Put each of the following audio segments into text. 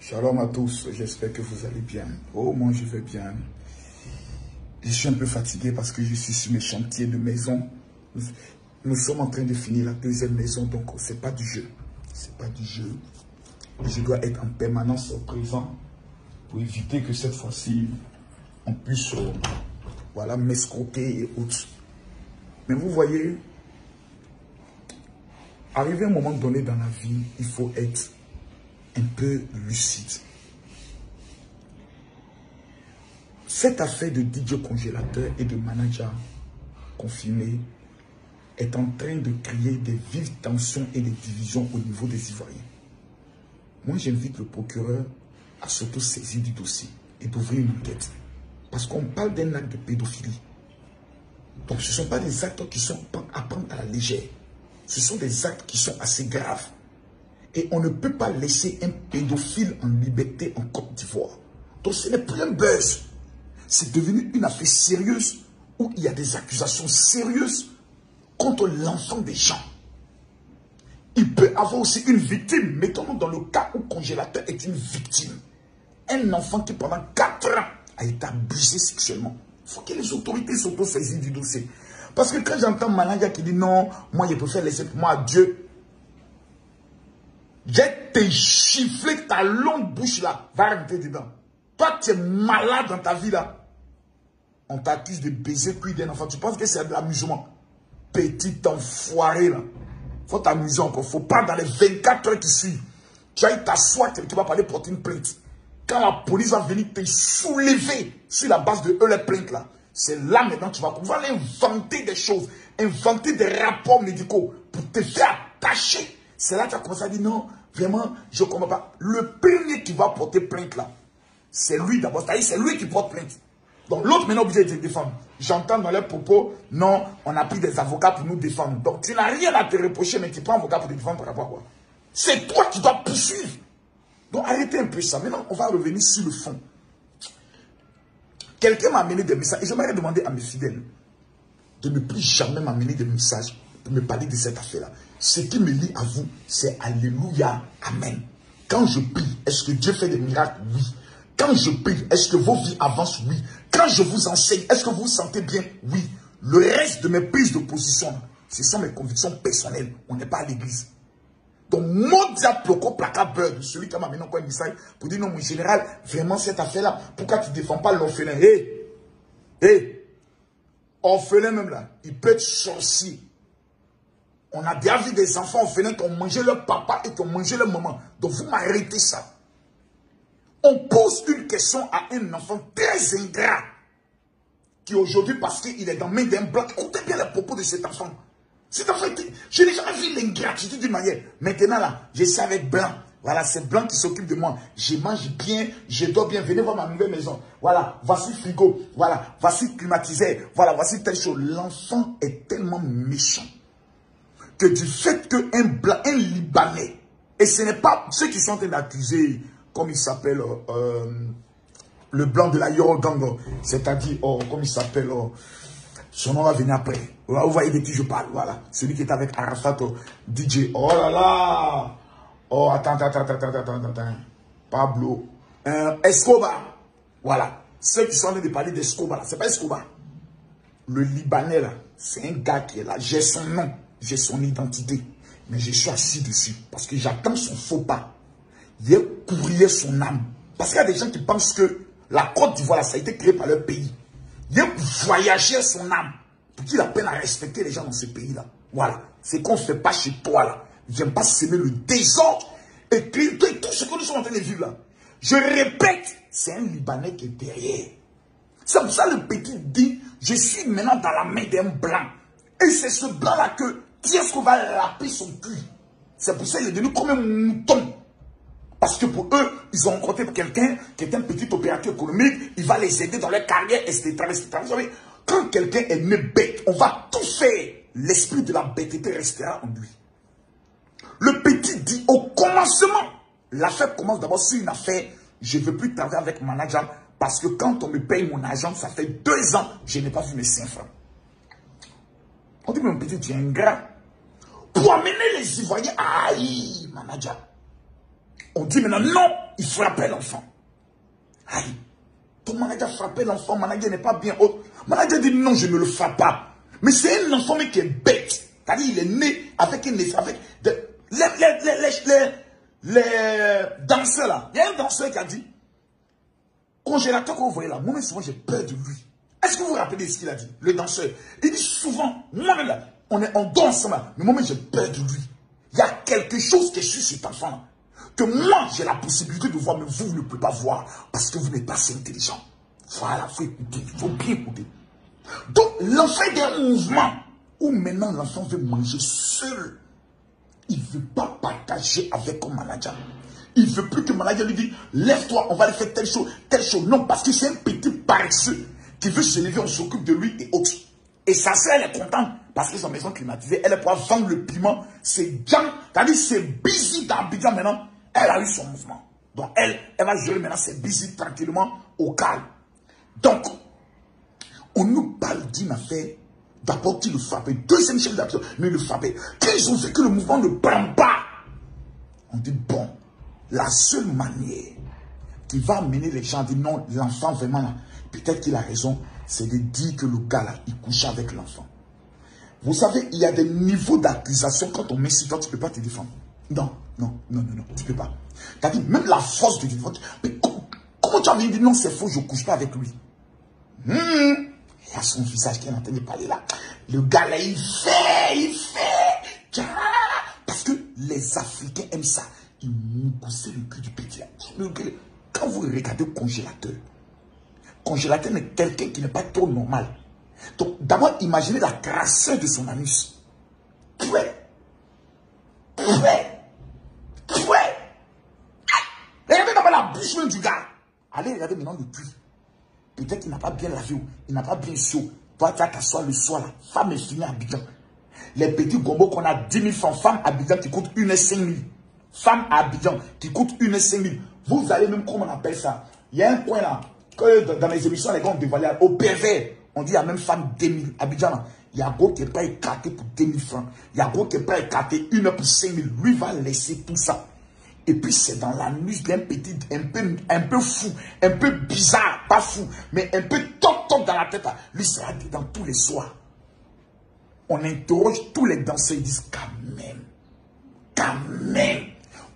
Shalom à tous, j'espère que vous allez bien. Oh, moi je vais bien. Je suis un peu fatigué parce que je suis sur mes chantiers de maison. Nous sommes en train de finir la deuxième maison, donc c'est pas du jeu. C'est pas du jeu. Je dois être en permanence présent pour éviter que cette fois-ci, on puisse voilà, m'escroquer et autres. Mais vous voyez, arrivé à un moment donné dans la vie, il faut être un peu lucide. Cette affaire de DJ congélateur et de manager confirmé est en train de créer des vives tensions et des divisions au niveau des Ivoiriens. Moi, j'invite le procureur à s'auto-saisir du dossier et d'ouvrir une enquête. Parce qu'on parle d'un acte de pédophilie. Donc, ce ne sont pas des actes qui sont à prendre à la légère. Ce sont des actes qui sont assez graves. Et on ne peut pas laisser un pédophile en liberté en Côte d'Ivoire. Donc ce n'est plus un buzz. C'est devenu une affaire sérieuse où il y a des accusations sérieuses contre l'enfant des gens. Il peut avoir aussi une victime. Mettons-nous dans le cas où congélateur est une victime. Un enfant qui pendant 4 ans a été abusé sexuellement. Il faut que les autorités s'auto-saisissent du dossier. Parce que quand j'entends manager qui dit non, moi je préfère laisser pour moi Dieu. J'ai te chifflé ta longue bouche là. Va rentrer dedans. Toi, tu es malade dans ta vie là. On t'accuse de baiser le cul d'un enfant. Tu penses que c'est de l'amusement? Petit enfoiré là. Faut t'amuser encore. Faut pas dans les 24 heures qui suivent. Tu vas t'asseoir, tu vas parler porter une plainte. Quand la police va venir te soulever sur la base de eux les plaintes là. C'est là maintenant que tu vas inventer des choses. Inventer des rapports médicaux pour te faire attacher. C'est là que tu as commencé à dire non, vraiment, je ne comprends pas. Le premier qui va porter plainte là, c'est lui d'abord. C'est-à-dire c'est lui qui porte plainte. Donc l'autre maintenant obligé de te défendre. J'entends dans leurs propos, non, on a pris des avocats pour nous défendre. Donc tu n'as rien à te reprocher, mais tu prends un avocat pour te défendre par rapport à quoi? C'est toi qui dois poursuivre. Donc arrêtez un peu ça. Maintenant, on va revenir sur le fond. Quelqu'un m'a amené des messages et j'aimerais demander à mes fidèles de ne plus jamais m'amener des messages pour me parler de cette affaire-là. Ce qui me lie à vous, c'est Alléluia, Amen. Quand je prie, est-ce que Dieu fait des miracles? Oui. Quand je prie, est-ce que vos vies avancent? Oui. Quand je vous enseigne, est-ce que vous vous sentez bien? Oui. Le reste de mes prises de position, ce sont mes convictions personnelles. On n'est pas à l'église. Donc, mon diable, placa beurre, celui qui m'a amené encore un message pour dire non, mon général, vraiment cette affaire-là, pourquoi tu ne défends pas l'orphelin? Orphelin même là, il peut être sorcier. On a déjà vu des enfants orphelins qui ont mangé leur papa et qui ont mangé leur maman. Donc vous m'arrêtez ça. On pose une question à un enfant très ingrat qui aujourd'hui, parce qu'il est dans main d'un blanc, écoutez bien les propos de cet enfant. Cet enfant, je n'ai jamais vu l'ingratitude d'une manière. Maintenant là, je suis avec blanc. Voilà, c'est blanc qui s'occupe de moi. Je mange bien, je dors bien. Venez voir ma nouvelle maison. Voilà, voici frigo. Voilà, voici climatiseur. Voilà, voici telle chose. L'enfant est tellement méchant que du fait qu'un blanc, un Libanais, et ce n'est pas ceux qui sont en train d'accuser, comme il s'appelle, le blanc de la Yorogango, c'est-à-dire, comme il s'appelle, son nom va venir après. Vous voyez de qui je parle, voilà. Celui qui est avec Arafat, DJ. Oh là là! Oh, attends. Pablo. Escobar. Voilà. Ceux qui sont en train de parler d'Escobar, c'est pas Escobar. Le Libanais, là, c'est un gars qui est là. J'ai son nom, j'ai son identité. Mais je suis assis dessus. Parce que j'attends son faux pas. Il a courrier son âme. Parce qu'il y a des gens qui pensent que la Côte d'Ivoire, ça a été créé par leur pays. Il a voyagé son âme. Pour qu'il appelle à respecter les gens dans ce pays-là. Voilà. C'est qu'on ne fait pas chez toi, là. Viens pas semer le désordre et tout ce que nous sommes en train de vivre là. Je répète, c'est un Libanais qui est derrière. C'est pour ça le petit dit, je suis maintenant dans la main d'un blanc. Et c'est ce blanc-là qui est-ce qu'on va laper son cul. C'est pour ça qu'il est devenu comme un mouton. Parce que pour eux, ils ont rencontré quelqu'un qui est un petit opérateur économique, il va les aider dans leur carrière, etc. Vous savez, quand quelqu'un est né bête, on va tout faire. L'esprit de la bêteté restera en lui. Le petit dit au commencement, l'affaire commence d'abord sur une affaire, je ne veux plus travailler avec mon agent parce que quand on me paye mon argent, ça fait 2 ans, je n'ai pas vu mes 5 francs. On dit, mais mon petit, tu es ingrat. Pour amener les Ivoiriens à haïr manager. On dit maintenant, non, il frappait l'enfant. Aïe, ton manager frappait l'enfant, manager n'est pas bien haut. Manager dit, non, je ne le frappe pas. Mais c'est un enfant mais qui est bête. C'est-à-dire, il est né avec les danseurs là. Il y a un danseur qui a dit, congélateur que vous voyez là, moi souvent j'ai peur de lui. Est-ce que vous vous rappelez ce qu'il a dit? Le danseur. Il dit souvent, moi-même là, on danse ensemble là, mais moi-même j'ai peur de lui. Il y a quelque chose qui est sur cet enfant là. Que moi j'ai la possibilité de voir, mais vous ne pouvez pas voir parce que vous n'êtes pas assez intelligent. Voilà, il faut écouter, il faut bien écouter. Donc l'enfant est un mouvement où maintenant l'enfant veut manger seul. Il ne veut pas partager avec un manager. Il ne veut plus que le manager lui dise, lève-toi, on va aller faire telle chose. Non, parce que c'est un petit paresseux qui veut se lever, on s'occupe de lui et autres. Et sa sœur, elle est contente parce que son maison climatisée, elle pourra vendre le piment. C'est Jean, c'est-à-dire c'est busy dans Abidjan maintenant. Elle a eu son mouvement. Donc elle va gérer maintenant, c'est busy tranquillement au calme. Donc, on nous parle d'une affaire. D'abord, qui le frappait. Deuxième chef d'action, mais le frappait. Quand ils ont vu que le mouvement ne prend pas, on dit, bon, la seule manière qui va amener les gens à dire non, l'enfant vraiment là, peut-être qu'il a raison, c'est de dire que le gars là, il couche avec l'enfant. Vous savez, il y a des niveaux d'accusation quand on met sur toi, tu ne peux pas te défendre. Non, tu ne peux pas. C'est-à-dire, même la force de te défendre. Mais comment tu as envie de dire non, c'est faux, je ne couche pas avec lui. Il y a son visage qui est en train de parler là. Le gars là, il fait. Parce que les Africains aiment ça. Ils moussaient le cul du petit là. Quand vous regardez le congélateur est quelqu'un qui n'est pas trop normal. Donc, d'abord, imaginez la crasseur de son anus. Regardez d'abord la bouche même du gars. Allez regarder maintenant le cul. Peut-être qu'il n'a pas bien lavé, il n'a pas bien chaud. Toi, tu vas t'asseoir le soir là. Femme est finie à Abidjan. Les petits gombos qu'on a 10 000 francs. Femme à Abidjan qui coûte 1,5 000. Femme à Abidjan qui coûte 1,5 000. Vous allez même, comment on appelle ça? Il y a un coin là, que dans les émissions, les gars ont dévoilé au pervers. On dit il y a même femme 2 000. Abidjan là, il y a gros qui est pas écarté pour 2 000 francs. Il y a gros qui est pas écarté 1 heure pour 5 000. Lui va laisser tout ça. Et puis c'est dans la nuit d'un petit, un peu fou, un peu bizarre, pas fou, mais un peu top dans la tête. Lui sera dedans tous les soirs. On interroge tous les danseurs, ils disent quand même,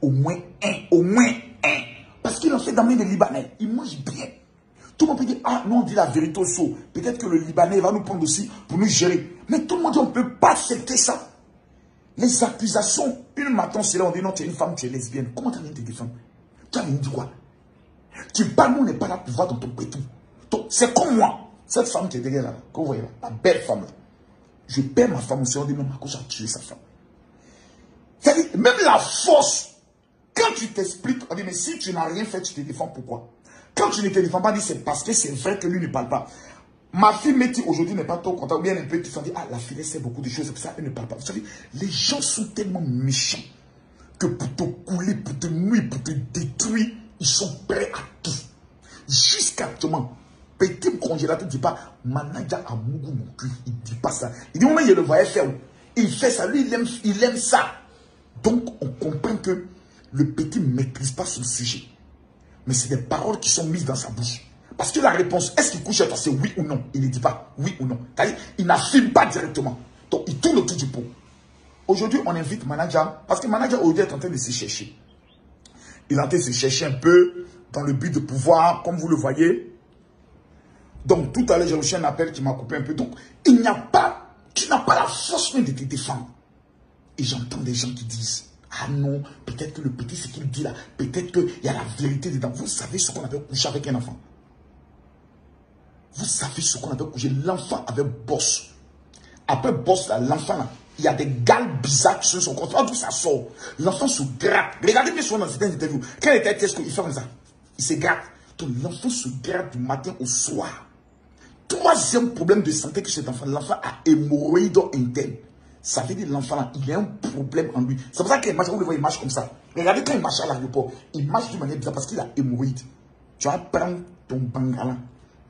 au moins un. Parce qu'il en fait dans les Libanais, il mange bien. Tout le monde peut dire, ah non, on dit la vérité au saut. Peut-être que le Libanais va nous prendre aussi pour nous gérer. Mais tout le monde dit, on ne peut pas accepter ça. Les accusations, une matin, c'est là, on dit non, tu es une femme, tu es lesbienne. Comment tu as envie de te défendre? Tu as envie de dire quoi? Tu parles, nous, on n'est pas là pour voir dans ton pétou. C'est comme moi, cette femme qui est derrière là, que vous voyez là, la belle femme là. Je perds ma femme, on dit non, Marcos a tué sa femme. C'est-à-dire, même la force, quand tu t'expliques, on dit, mais si tu n'as rien fait, tu te défends, pourquoi? Quand tu ne te défends pas, on dit, c'est parce que c'est vrai que lui ne parle pas. Ma fille Métis aujourd'hui n'est pas trop contente, ou bien un peu, tu te dis, ah, la fille sait beaucoup de choses, c'est pour ça qu'elle ne parle pas. Vous savez, les gens sont tellement méchants que pour te couler, pour te nuire, pour te détruire, ils sont prêts à tout. Jusqu'à actuellement, petit congélateur ne dit pas, manager a mougou mon cul, il ne dit pas ça. Il dit, moment, il le voyait faire, il fait ça, lui, il aime ça. Donc, on comprend que le petit ne maîtrise pas son sujet. Mais c'est des paroles qui sont mises dans sa bouche. Parce que la réponse, est-ce qu'il couche avec toi, c'est oui ou non. Il ne dit pas oui ou non. Il n'affirme pas directement. Donc, il tourne autour du pot. Aujourd'hui, on invite manager, parce que manager aujourd'hui est en train de se chercher. Il est en train de se chercher un peu dans le but de pouvoir, comme vous le voyez. Donc, tout à l'heure, j'ai reçu un appel qui m'a coupé un peu. Donc, tu n'as pas la force même de te défendre. Et j'entends des gens qui disent, ah non, peut-être que le petit, ce qu'il dit là, peut-être qu'il y a la vérité dedans. Vous savez ce qu'on appelle coucher avec un enfant. Vous savez ce qu'on appelle coucher. L'enfant avec boss. Après boss, l'enfant là, il y a des gales bizarres sur son corps. D'où ça sort. L'enfant se gratte. Regardez bien souvent dans certaines interviews. Quand il était testé, il fait comme ça. Il se gratte. Donc l'enfant se gratte du matin au soir. Troisième problème de santé que cet enfant, l'enfant a hémorroïde interne. Ça veut dire l'enfant là, il a un problème en lui. C'est pour ça qu'il marche, vous le voyez, il marche comme ça. Regardez quand il marche à l'aéroport, il marche d'une manière bizarre parce qu'il a hémorroïde. Tu vas prendre ton bangala,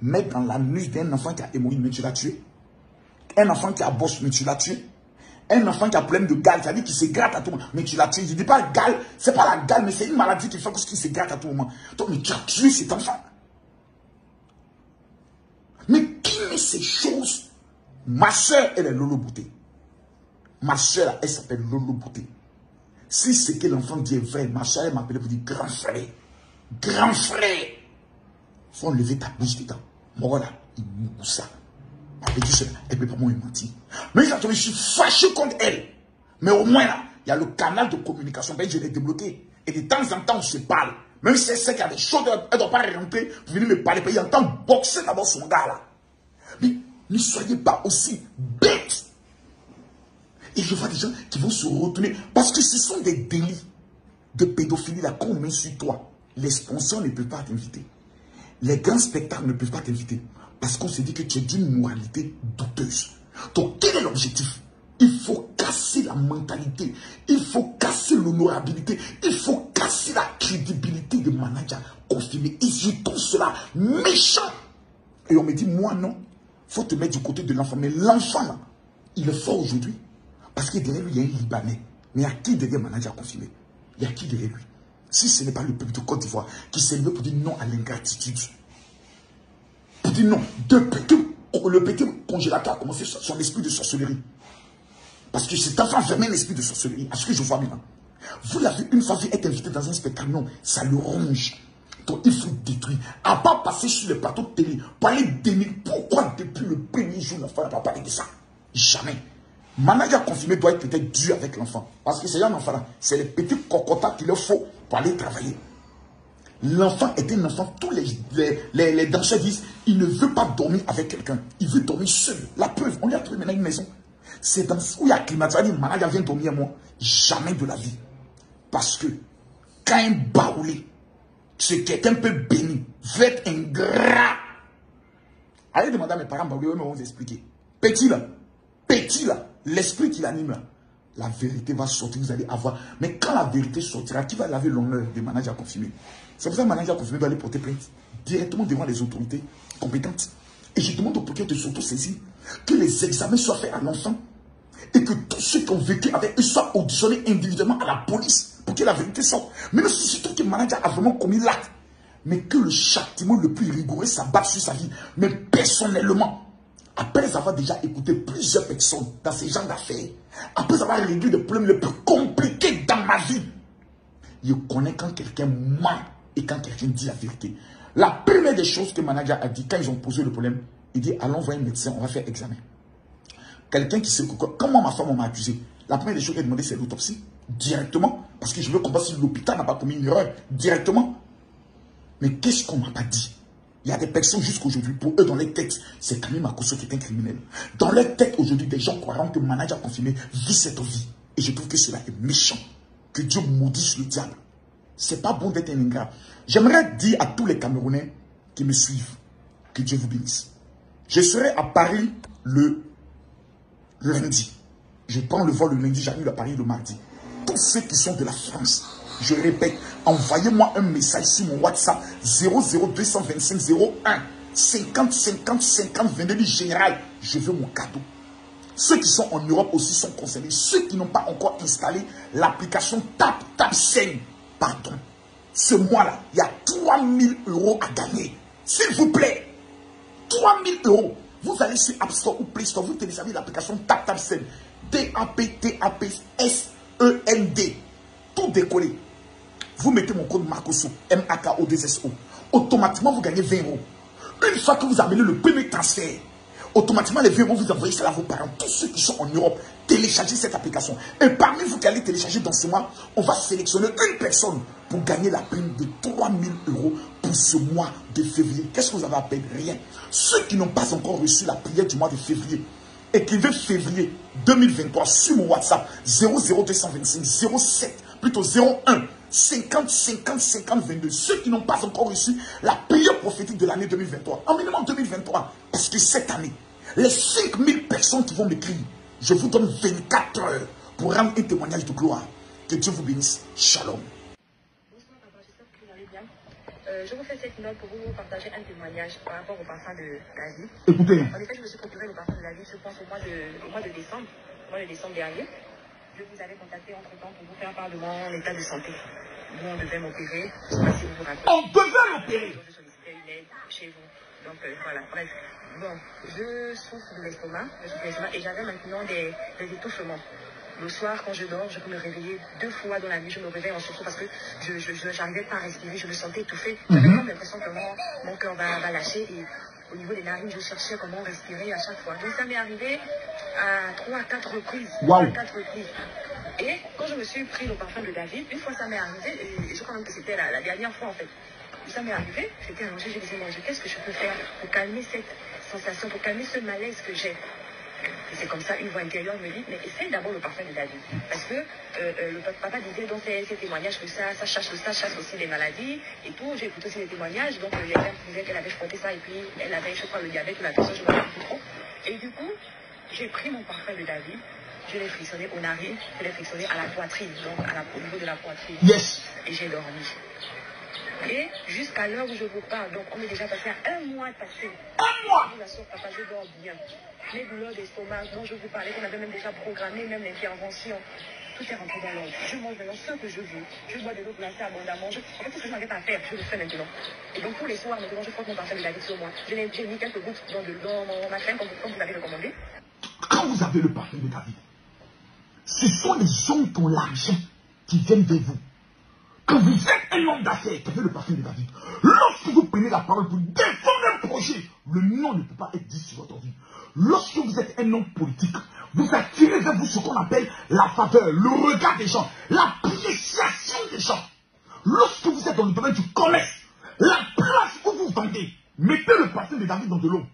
mettre dans la nuque d'un enfant qui a hémorroïde, mais tu l'as tué. Un enfant qui a bosse, mais tu l'as tué. Un enfant qui a problème de gale, c'est-à-dire qu'il se gratte à tout moment. Mais tu l'as tué. Je ne dis pas gale, c'est pas la gale, mais c'est une maladie qui fait qu'il se gratte à tout moment. Donc, mais tu as tué cet enfant. Mais qui met ces choses? Ma soeur, elle est Lolo Bouté. Ma soeur, elle s'appelle Lolo Bouté. Si c'est que l'enfant dit est vrai, ma soeur, elle m'appelle pour dire grand frère. Grand frère. Il faut enlever ta bouche dedans. Bon, voilà, il mou ça. Ma petite soeur, elle ne peut pas me mentir. Mais je suis fâché contre elle. Mais au moins, là, il y a le canal de communication. Ben, je l'ai débloqué. Et de temps en temps, on se parle. Même si c'est qu'il y a des choses, elle ne doit pas rentrer pour venir me parler. Il entend boxer d'abord son gars, là. Mais ne soyez pas aussi bêtes. Et je vois des gens qui vont se retourner. Parce que ce sont des délits de pédophilie là qu'on met sur toi. Les sponsors ne peuvent pas t'inviter. Les grands spectacles ne peuvent pas t'inviter. Parce qu'on se dit que tu es d'une moralité douteuse. Donc quel est l'objectif? Il faut casser la mentalité. Il faut casser l'honorabilité. Il faut casser la crédibilité des managers confirmés. Et je trouve cela méchant. Et on me dit, moi non. Il faut te mettre du côté de l'enfant. Mais l'enfant là, il est fort aujourd'hui. Parce que derrière lui, il y a un Libanais. Mais il y a qui derrière le manager confirmé? Il y a qui derrière lui? Si ce n'est pas le peuple de Côte d'Ivoire qui s'est levé pour dire non à l'ingratitude. Pour dire non. Depuis que le petit congélateur a commencé son esprit de sorcellerie. Parce que cet enfant vraiment un esprit de sorcellerie. À ce que je vois maintenant. Vous l'avez une fois vu être invité dans un spectacle. Non, ça le ronge. Donc il faut détruire. À part passer sur le plateau de télé pour aller dénigrer. Pourquoi depuis le premier jour l'enfant n'a pas parlé de ça? Jamais. Manager confirmé doit être peut-être dur avec l'enfant. Parce que c'est un enfant là. C'est les petits cocotas qu'il leur faut pour aller travailler. L'enfant est un enfant. Tous les danseurs disent il ne veut pas dormir avec quelqu'un. Il veut dormir seul. La preuve, on lui a trouvé maintenant une maison. C'est dans où il y a climatisé. Le manager vient dormir à moi. Jamais de la vie. Parce que quand un baoulé, c'est quelqu'un peu béni, veut être ingrat. Allez demander à mes parents baoulé, ils vont vous expliquer. Petit là, l'esprit qui l'anime là, la vérité va sortir, vous allez avoir. Mais quand la vérité sortira, qui va laver l'honneur des managers confirmés? C'est pour ça que le manager confirmé doit aller porter plainte directement devant les autorités compétentes. Et je demande au procureur de s'auto-saisir, que les examens soient faits à l'enfant et que tous ceux qui ont vécu avec eux soient auditionnés individuellement à la police pour que la vérité sorte. Même si c'est tout que le manager a vraiment commis l'acte, mais que le châtiment le plus rigoureux s'abatte sur sa vie. Mais personnellement, après avoir déjà écouté plusieurs personnes dans ces genres d'affaires, après avoir réglé les problèmes les plus compliqués dans ma vie, je connais quand quelqu'un ment et quand quelqu'un dit la vérité. La première des choses que le manager a dit quand ils ont posé le problème, il dit allons voir un médecin, on va faire examen. Quelqu'un qui sait comment ma femme m'a accusé, la première des choses qu'elle a demandé c'est l'autopsie, directement, parce que je veux comprendre si l'hôpital n'a pas commis une erreur, directement. Mais qu'est-ce qu'on m'a pas dit? Il y a des personnes jusqu'aujourd'hui, pour eux, dans les têtes, c'est Camille Makosso qui est un criminel. Dans leur tête, aujourd'hui, des gens croiront que le manager confirmé vit cette vie. Et je trouve que cela est méchant. Que Dieu maudisse le diable. C'est pas bon d'être un ingrat. J'aimerais dire à tous les Camerounais qui me suivent, que Dieu vous bénisse. Je serai à Paris le lundi. Je prends le vol le lundi, j'arrive à Paris le mardi. Tous ceux qui sont de la France, je répète, envoyez-moi un message sur mon WhatsApp 00225 01 50 50 50 22 du général. Je veux mon cadeau. Ceux qui sont en Europe aussi sont concernés. Ceux qui n'ont pas encore installé l'application TapTapSend, pardon. Ce mois-là, il y a 3000 € à gagner. S'il vous plaît, 3000 €. Vous allez sur App Store ou Play Store, vous téléchargez l'application TapTapSend. TapTapSend. Tout décollé. Vous mettez mon code Makosso, MAKO2SO. Automatiquement, vous gagnez 20 €. Une fois que vous amenez le premier transfert, automatiquement, les 20 €, vous envoyez cela à vos parents. Tous ceux qui sont en Europe, téléchargez cette application. Et parmi vous qui allez télécharger dans ce mois, on va sélectionner une personne pour gagner la prime de 3000 € pour ce mois de février. Qu'est-ce que vous avez à peine? Rien. Ceux qui n'ont pas encore reçu la prière du mois de février, écrivez février 2023 sur mon WhatsApp 00225 07, plutôt 01 50 50 50 22. Ceux qui n'ont pas encore reçu la prière prophétique de l'année 2023, en minimum 2023, parce que cette année, les 5000 personnes qui vont m'écrire, je vous donne 24 heures pour rendre un témoignage de gloire. Que Dieu vous bénisse. Shalom. Bonsoir, papa, j'espère que vous allez bien. Je vous fais cette note pour vous partager un témoignage par rapport au parfum de la vie. Écoutez. En effet, je me suis procuré le parfum de la vie, je pense au mois de décembre. exactement le décembre dernier. Je vous avais contacté entre-temps pour vous faire part de mon état de santé. Nous, on devait m'opérer. Je ne sais pas si vous vous rappelez. On devait l'opérer. Je sollicitais une aide chez vous. Donc, voilà, bref. Bon, je souffre de l'estomac. Et j'avais maintenant des étouffements. Le soir, quand je dors, je peux me réveiller 2 fois dans la nuit. Je me réveille en sursaut parce que je n'arrivais pas à respirer. Je me sentais étouffée. J'avais comme l'impression que mon cœur va lâcher. Et au niveau des narines, je cherchais comment respirer à chaque fois. Donc, ça m'est arrivé à 3 à 4 reprises. Wow. 3 à 4 reprises. Et quand je me suis pris le parfum de David, une fois ça m'est arrivé, et je crois même que c'était la dernière fois en fait. Ça m'est arrivé, j'étais allongée, je me disais, mon Dieu, qu'est-ce que je peux faire pour calmer cette sensation, pour calmer ce malaise que j'ai. Et c'est comme ça, une voix intérieure me dit, mais essaye d'abord le parfum de David. Parce que le papa disait dans ses témoignages que ça chasse aussi les maladies et tout. J'ai écouté aussi les témoignages, donc les gens disaient qu'elle avait frotté ça et puis elle avait, je crois, le diabète ou la tension, je ne me rappelle plus trop. Et du coup, j'ai pris mon parfum de David. Je l'ai frictionné aux narines, je l'ai frictionné à la poitrine, donc au niveau de la poitrine. Yes. Et j'ai dormi. Et jusqu'à l'heure où je vous parle, donc on est déjà passé à 1 mois passé. 1 mois. Je vous assure, papa, je dors bien. Les douleurs d'estomac dont je vous parlais, qu'on avait même déjà programmé, même l'intervention, tout est rentré dans l'ordre. Je mange maintenant ce que je veux. Je bois de l'eau glacée abondamment. En fait, tout ce que je n'avais pas à faire, je le fais maintenant. Et donc tous les soirs, maintenant, je frotte mon parfum de David sur moi. J'ai mis quelques gouttes dans ma crème, comme vous l'avez recommandé. Quand vous avez le parfum de David, ce sont les hommes qui ont l'argent qui viennent vers vous. Quand vous êtes un homme d'affaires qui avez le parfum de David, lorsque vous prenez la parole pour défendre un projet, le nom ne peut pas être dit sur votre vie. Lorsque vous êtes un homme politique, vous attirez vers vous ce qu'on appelle la faveur, le regard des gens, l'appréciation des gens. Lorsque vous êtes dans le domaine du commerce, la place où vous vendez, mettez le parfum de David dans de l'eau,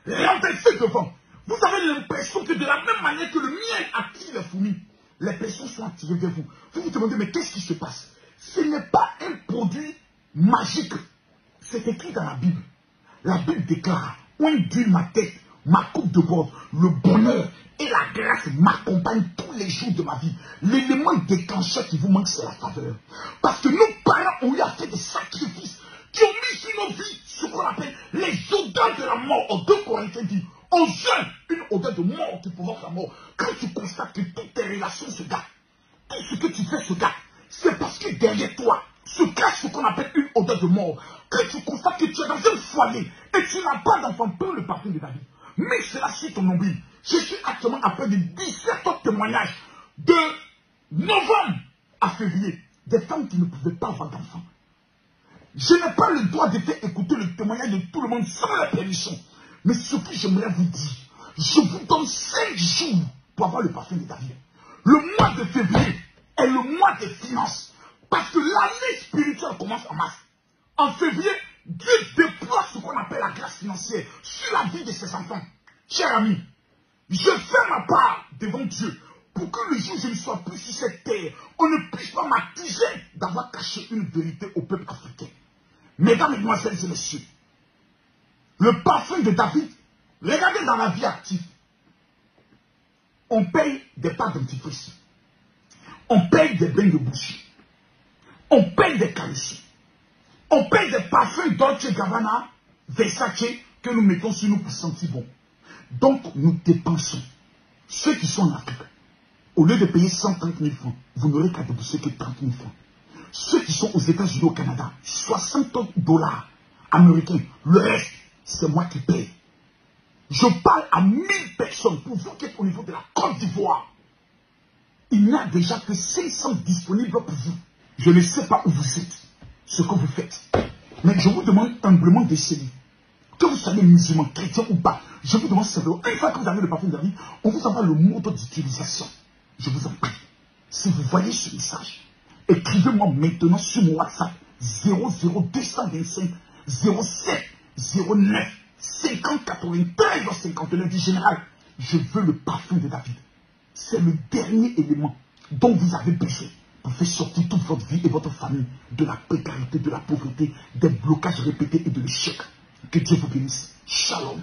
renversez devant. Vous avez l'impression que de la même manière que le miel attire les fourmis, les personnes sont attirées vers vous. Vous vous demandez, mais qu'est-ce qui se passe? Ce n'est pas un produit magique. C'est écrit dans la Bible. La Bible déclare, on d'huile ma tête, ma coupe de bord, le bonheur et la grâce m'accompagnent tous les jours de ma vie. L'élément déclencheur qui vous manque, c'est la faveur. Parce que nos parents ont eu à faire des sacrifices qui ont mis sur nos vies ce qu'on appelle les odeurs de la mort. En 2 Corinthiens dit, on jeûne une odeur de mort qui provoque la mort. Quand tu constates que toutes tes relations se gâtent, tout ce que tu fais se gâte, c'est parce que derrière toi se cache ce qu'on appelle une odeur de mort. Quand tu constates que tu es dans un foyer et tu n'as pas d'enfant, prends le parfum de David. Mets cela sur ton nombril. Je suis actuellement après de 17 autres témoignages de novembre à février. Des femmes qui ne pouvaient pas avoir d'enfants. Je n'ai pas le droit de faire écouter le témoignage de tout le monde sans la permission. Mais ce que j'aimerais vous dire, je vous donne 5 jours pour avoir le parfum de David. Le mois de février est le mois des finances. Parce que l'année spirituelle commence en mars. En février, Dieu déploie ce qu'on appelle la grâce financière sur la vie de ses enfants. Chers amis, je fais ma part devant Dieu pour que le jour où je ne sois plus sur cette terre, on ne puisse pas m'accuser d'avoir caché une vérité au peuple africain. Mesdames, mesdemoiselles et messieurs, le parfum de David, regardez dans la vie active. On paye des parts dentifrice. On paye des bains de bouche. On paye des caresses. On paye des parfums Dolce Gabbana, Versace, que nous mettons sur nous pour sentir bon. Donc, nous dépensons. Ceux qui sont en Afrique, au lieu de payer 130 000 francs, vous n'aurez qu'à débourser que 30 000 francs. Ceux qui sont aux États-Unis, au Canada, 60 $ américains. Le reste, c'est moi qui paye. Je parle à 1000 personnes. Pour vous qui êtes au niveau de la Côte d'Ivoire, il n'y a déjà que 500 disponibles pour vous. Je ne sais pas où vous êtes, ce que vous faites. Mais je vous demande humblement d'essayer. Que vous soyez musulman, chrétien ou pas, je vous demande simplement, une fois que vous avez le parfum de David, on vous envoie le mot d'utilisation. Je vous en prie. Si vous voyez ce message, écrivez-moi maintenant sur mon WhatsApp 00225 07 09 50 93 59 du général. Je veux le parfum de David. C'est le dernier élément dont vous avez besoin pour faire sortir toute votre vie et votre famille de la précarité, de la pauvreté, des blocages répétés et de l'échec. Que Dieu vous bénisse. Shalom.